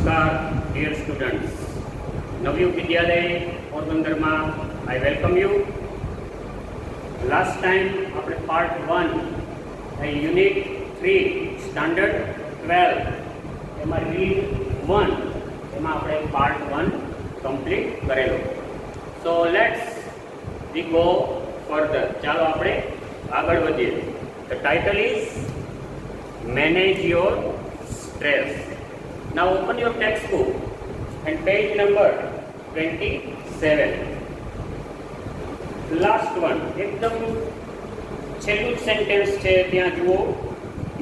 નમસ્કાર dear students, નવયુગ વિદ્યાલય પોરબંદરમાં I welcome you. Last time આપણે part 1 unit 3 standard 12 એમાં read 1 એમાં આપણે part 1 complete કરેલો. So let's we go further. ચાલો આપણે આગળ વધીએ. The title is Manage Your Stress. Now open your textbook and page number 27. Last one, એકદમ છેલ્લું સેન્ટેન્સ છે ત્યાં જુઓ.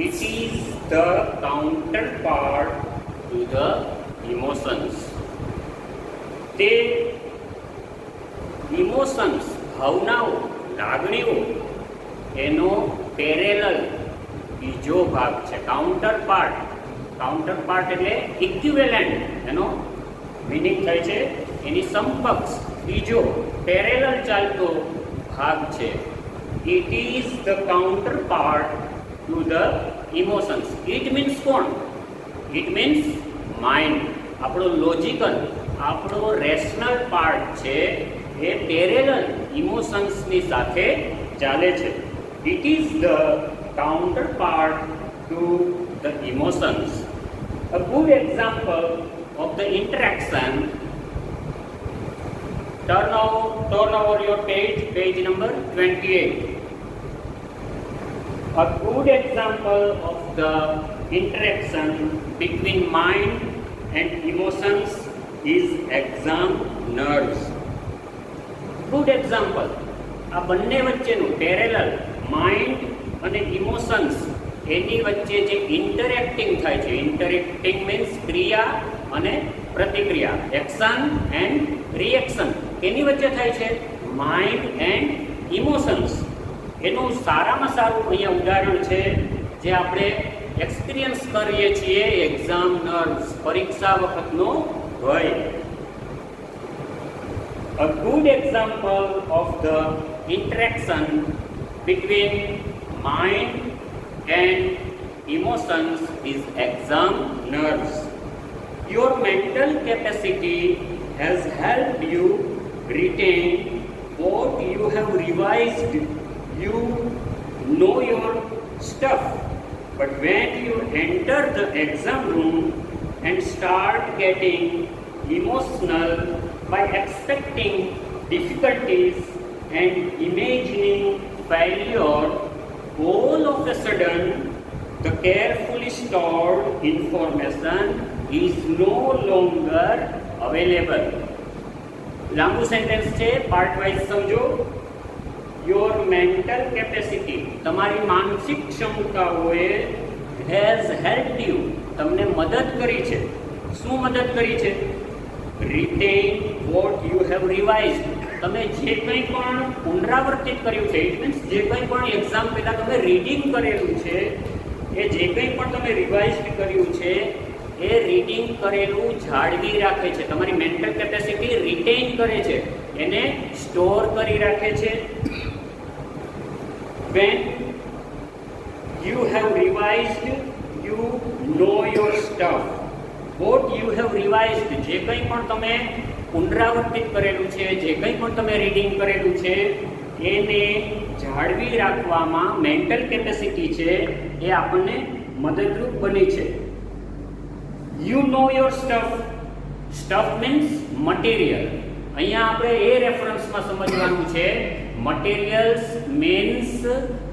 It is the counterpart to the emotions. તે ઇમોશન્સ, ભાવનાઓ, લાગણીઓ એનો પેરેલલ બીજો ભાગ છે. કાઉન્ટરપાર્ટ એટલે ઇક્વિવેલન્ટ, એનો મિનિંગ થાય છે એની સમકક્ષ બીજો પેરેલલ ચાલતો ભાગ છે. It is the counterpart to the emotions. It means કોણ? It means mind. આપણો લોજિકલ, આપણો રેશનલ પાર્ટ છે એ પેરેલલ ઇમોશન્સની સાથે ચાલે છે. It is the counterpart to the emotions. A good example of the interaction. Turn over your page number 28. A good example of the interaction between mind and emotions is exam nerves. Good example. આ બંને વચ્ચેનું parallel mind અને emotions એની વચ્ચે જે interacting થાય છે, interacting means ક્રિયા અને પ્રતિક્રિયા, એક્શન એન્ડ રિએક્શન એની વચ્ચે થાય છે માઇન્ડ એન્ડ ઇમોશન્સ. એનું સારામાં સારું અહીંયા ઉદાહરણ છે જે આપણે એક્સપિરિયન્સ કરીએ છીએ, એક્ઝામ નર્વ્સ, પરીક્ષા વખતનો ભય. A good example of the interaction between mind and emotions is exam nerves. Your mental capacity has helped you retain what you have revised. You know your stuff, but when you enter the exam room and start getting emotional by expecting difficulties and imagining failure, all of a sudden the carefully stored information is no longer available. લાંબુ sentence છે, part wise સમજો. Your mental capacity, તમારી માનસિક ક્ષમતાઓએ has હેલ્પ્ડ you, તમને મદદ કરી છે. શું મદદ કરી છે? Written what you have revised. તમે જે કંઈ પણ પુનરાવર્તિત કર્યું છે, ઇટ મીન્સ જે કંઈ પણ એક્ઝામ પહેલાં તમે રીડિંગ કરેલું છે, એ જે કંઈ પણ તમે રિવાઇઝડ કર્યું છે એ રીડિંગ કરેલું જાળવી રાખે છે. તમારી મેન્ટલ કેપેસિટી રિટેન કરે છે, એને સ્ટોર કરી રાખે છે. When you have revised, you know your stuff. What you have revised, જે કંઈ પણ તમે પુનરાવર્તિત કરેલું છે, જે કંઈ પણ તમે રીડિંગ કરેલું છે એને જાળવી રાખવામાં મેન્ટલ કેપેસિટી છે એ આપણને મદદરૂપ બની છે. You know your stuff. Stuff means material. અહીંયા આપણે એ રેફરન્સમાં સમજવાનું છે. મટીરિયલ્સ મીન્સ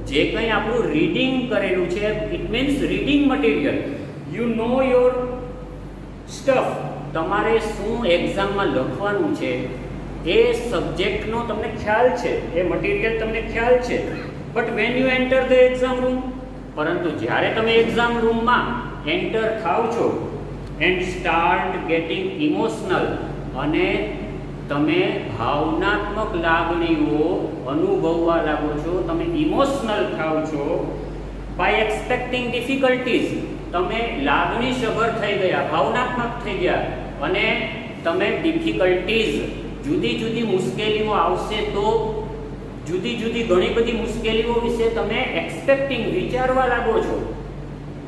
જે કંઈ આપણું રીડિંગ કરેલું છે, it means reading material. You know your stuff. તમારે શું એક્ઝામમાં લખવાનું છે એ સબ્જેક્ટનો તમને ખ્યાલ છે, એ મટીરિયલ તમને ખ્યાલ છે. But when you enter the exam room, પરંતુ જ્યારે તમે એક્ઝામ રૂમમાં એન્ટર થાવ છો એન્ડ સ્ટાર્ટ ગેટિંગ ઇમોશનલ, અને તમે ભાવનાત્મક લાગણીઓ અનુભવવા લાગો છો, તમે ઇમોશનલ થાવ છો. બાય એક્સપેક્ટિંગ ડિફિકલ્ટીઝ, તમે લાગણીસભર થઈ ગયા, ભાવનાત્મક થઈ ગયા, અને તમે ડિફિકલ્ટીઝ, જુદી જુદી મુશ્કેલીઓ આવશે તો જુદી જુદી ઘણી બધી મુશ્કેલીઓ વિશે તમે એક્સપેક્ટિંગ, વિચારવા લાગો છો.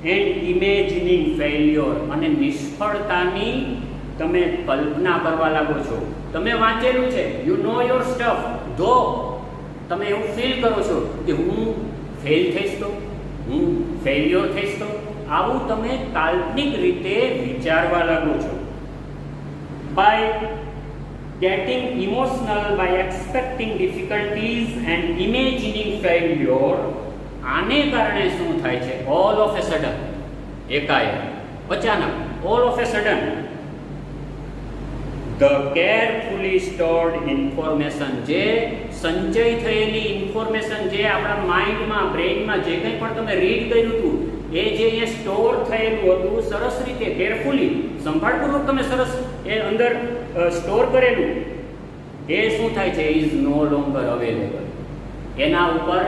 એન્ડ ઇમેજિનિંગ ફેલ્યોર, અને નિષ્ફળતાની તમે કલ્પના કરવા લાગો છો. તમે વાંચેલું છે, યુ નો યોર સ્ટફ, જો તમે એવું ફીલ કરો છો કે હું ફેલ થઈશ તો, હું ફેલ્યોર થઈશ તો, આવું તમે કાલ્પનિક રીતે વિચારવા લાગો છો. By getting emotional, by expecting difficulties and imagining failure, આને કારણે શું થાય છે? ઓલ ઓફ એ સડન, એકાએક, અચાનક, all of A sudden, the carefully stored information, જે સંચય થયેલી ઇન્ફોર્મેશન, જે આપણા માઇન્ડમાં, બ્રેઇનમાં જે કંઈ પણ તમે રીડ કર્યું હતું, એ જે અહીંયા સ્ટોર થયેલું હતું, સરસ રીતે કેરફુલી, સંભાળપૂર્વક તમે સરસ એ અંદર સ્ટોર કરેલું, એ શું થાય છે? Is no longer available. એના ઉપર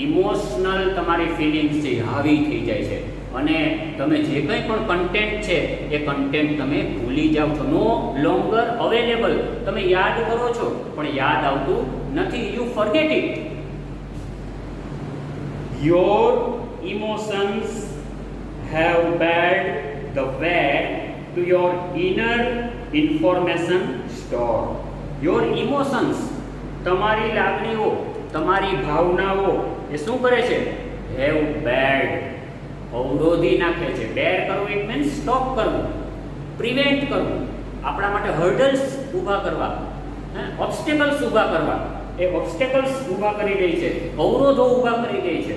ઇમોશનલ તમારી ફિલિંગ્સ છે હાવી થઈ જાય છે, અને તમે જે કંઈ પણ કન્ટેન્ટ છે એ કન્ટેન્ટ તમે ભૂલી જાઓ છો. No longer available. તમે યાદ કરો છો પણ યાદ આવતું નથી. You forget it. Your emotions have bared the weight to your inner information store. Your emotions, તમારી લાગણીઓ, તમારી ભાવનાઓ, એ શું કરે છે? have bared, અવરોધી નાખે છે. બેર કરવું ઇટ મીન્સ સ્ટોપ કરવું, પ્રિવેન્ટ કરવું, આપણા માટે હર્ડલ્સ ઊભા કરવા, ઓબ્સ્ટેકલ્સ ઊભા કરવા. એ ઓબ્સ્ટેકલ્સ ઊભા કરી દે છે, અવરોધો ઊભા કરી દે છે.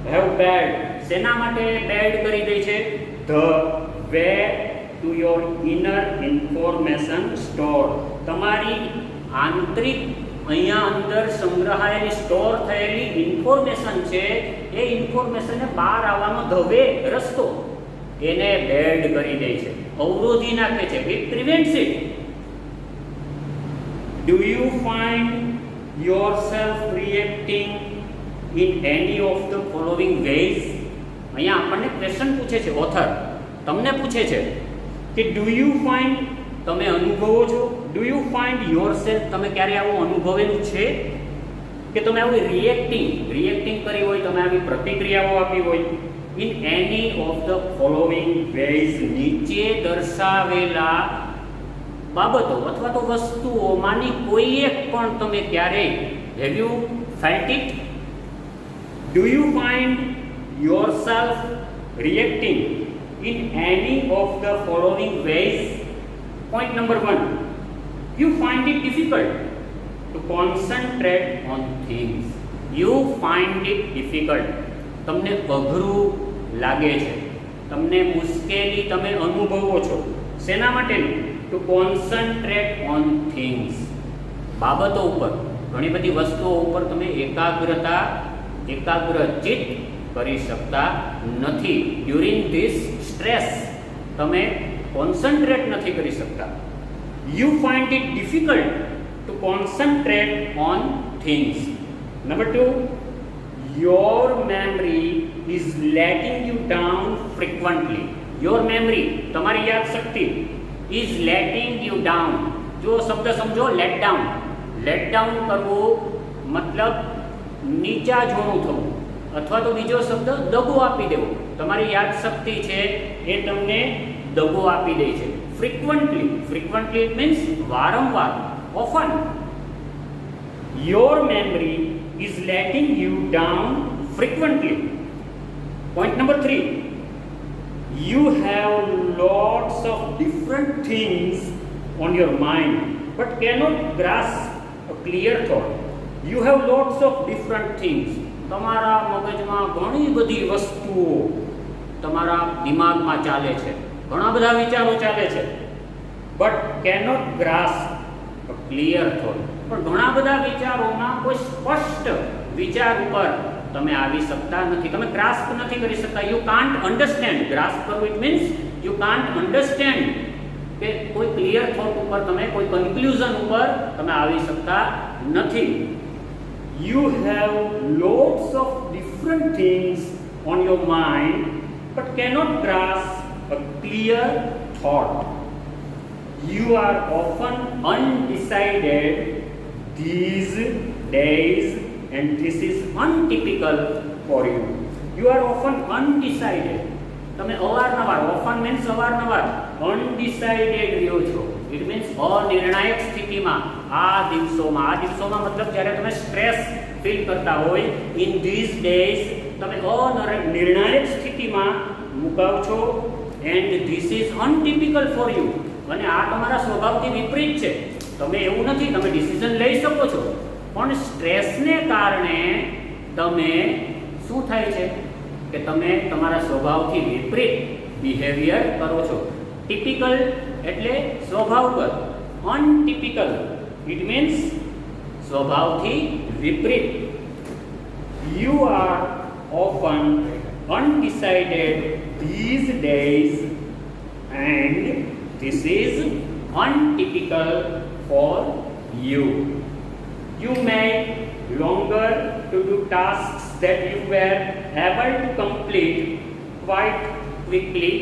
have bad, શેના માટે બેડ કરી દે છે? the way to your inner information store, તમારી આંતરિક અહીંયા અંદર સંગ્રહાયેલી સ્ટોર થયેલી ઇન્ફોર્મેશન છે, એ ઇન્ફોર્મેશનને બહાર આવવાનો ધ વે, રસ્તો, એને બેડ કરી દે છે, અવરોધી નાખે છે. It prevents it. Do you find yourself reacting in any of the following ways? અહીંયા આપણને ક્વેશ્ચન પૂછે છે ઓથર, તમને પૂછે છે કે ડુ યુ ફાઇન્ડ, તમે અનુભવો છો, ડુ યુ ફાઇન્ડ યોરસેલ્ફ, તમે ક્યારે આવું અનુભવેલું છે કે તમે આવું રિએક્ટિંગ કરી હોય, તમે આવી પ્રતિક્રિયાઓ આપી હોય? In any of the following ways, નીચે દર્શાવેલા બાબતો અથવા તો વસ્તુઓમાંની કોઈ એક પણ તમે ક્યારેય, have you felt it? Do you find yourself reacting in any of the following ways? Point number 1, you find it difficult to concentrate on things. You find it difficult. તમને અઘરું લાગે છે, તમને મુશ્કેલી તમે અનુભવો છો. શેના માટેનું? To concentrate on things, બાબતો ઉપર, ઘણી બધી વસ્તુઓ ઉપર તમે એકાગ્રચિત કરી શકતા નથી. ડ્યુરિંગ ધીસ સ્ટ્રેસ તમે કોન્સન્ટ્રેટ નથી કરી શકતા. You find it difficult to concentrate on things. Number 2, your memory is letting you down frequently. Your memory, તમારી યાદશક્તિ, ઇઝ લેટિંગ યુ ડાઉન. જો શબ્દ સમજો, લેટ ડાઉન. લેટ ડાઉન કરવું મતલબ નીચા જોણું થવું, અથવા તો બીજો શબ્દ દગો આપી દેવો. તમારી યાદશક્તિ છે એ તમને દગો આપી દે છે. ફ્રિકવન્ટલી ઇટ મીન્સ વારંવાર, often. Your memory is letting you down frequently. Point number 3, you have lots of different things on your mind but cannot grasp a clear thought. You have lots of different things. તમારા મગજમાં ઘણી બધી વસ્તુઓ તમારા દિમાગમાં ચાલે છે, ઘણા બધા વિચારો ચાલે છે. but cannot grasp a clear thought. પણ ઘણા બધા વિચારોમાં કોઈ સ્પષ્ટ વિચાર ઉપર તમે આવી શકતા નથી, તમે ગ્રાસ્પ નથી કરી શકતા. You can't understand. ગ્રાસ્પ કરવું it means you can't understand, કે કોઈ ક્લિયર થોટ ઉપર તમે, કોઈ કન્ક્લુઝન ઉપર તમે આવી શકતા નથી. You have lots of different things on your mind but cannot grasp a clear thought. You are often undecided these days and this is untypical for you. You are often undecided. તમે અવારનવાર, often means અવારનવાર, undecided રહ્યો છો. It means અનિર્ણાયક સ્થિતિમાં આ દિવસોમાં મતલબ જ્યારે તમે સ્ટ્રેસ ફીલ કરતા હોય, ઇન ધીઝ ડેઝ તમે અનિર્ણાયક સ્થિતિમાં મુકાવ છો. And this is untypical for you. અને આ તમારા સ્વભાવથી વિપરીત છે. તમે એવું નથી, તમે ડિસિઝન લઈ શકો છો, પણ સ્ટ્રેસને કારણે તમે શું થાય છે કે તમે તમારા સ્વભાવથી વિપરીત બિહેવિયર કરો છો. ટિપિકલ એટલે સ્વભાવગત, અનટિપિકલ ઇટ મીન્સ સ્વભાવથી વિપરીત. You are often undecided these days and this is untypical for you. You may longer to do tasks that you were able to complete quite quickly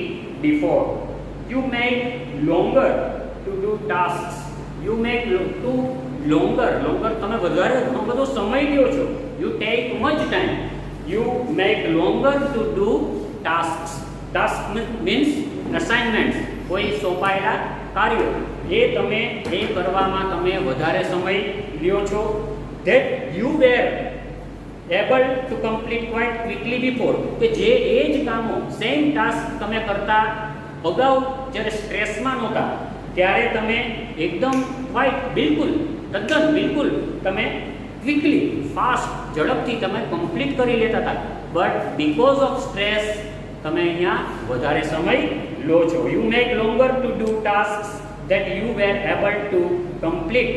before. You make longer to do tasks. You make to longer તમે વધારે બધો સમય લ્યો છો. You take much time. You make longer to do tasks. Task means assignments. કોઈ સોંપાયેલા કાર્યો એ તમે એ કરવામાં તમે વધારે સમય લ્યો છો. That you were able to complete quite quickly before. કે જે એ જ કામો સેમ ટાસ્ક તમે કરતા અગાઉ જ્યારે સ્ટ્રેસમાં નહોતા ત્યારે તમે એકદમ બિલકુલ તમે ક્વિકલી, ફાસ્ટ, ઝડપથી તમે કમ્પ્લીટ કરી લેતા હતા. બટ બીકોઝ ઓફ સ્ટ્રેસ તમે અહીંયા વધારે સમય લો છો. You make longer to do tasks that you were able to complete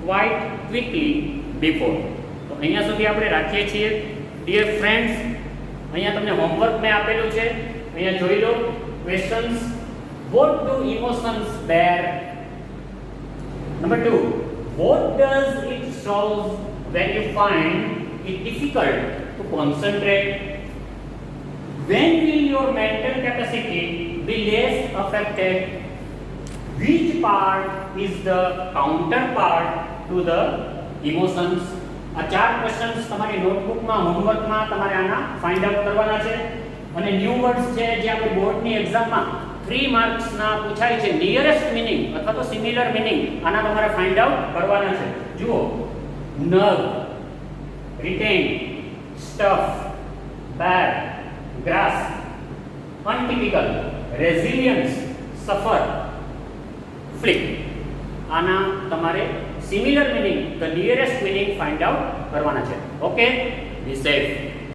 quite quickly before. તો અહીંયા સુધી આપણે રાખીએ છીએ. ડિયર ફ્રેન્ડ્સ, અહીંયા તમને હોમવર્ક મેં આપેલું છે, અહીંયા જોઈ લો. Questions: what do emotions bear? Number 2, what does it solve when you find it difficult to concentrate? When will your mental capacity be less affected? Which part is the counterpart to the emotions? આ 4 questions તમારી નોટબુકમાં, હોમવર્કમાં તમારે આના find out કરવાના છે. અને new words છે જે આપણી બોર્ડની એક્ઝામમાં 3 માર્ક્સના પૂછાય છે. નિયરેસ્ટ મિનિંગ અથવા તો સિમિલર મિનિંગ આના તમારે ફાઇન્ડ આઉટ કરવાના છે. જુઓ: નર્વ, રિટેન, સ્ટફ, બેર, ગ્રાસ્પ, અનટિપિકલ, રેઝિલિયન્સ, સફર, ફ્લિક. આના તમારે similar meaning, the nearest meaning find out કરવાના છે. ઓકે, બી સેફ.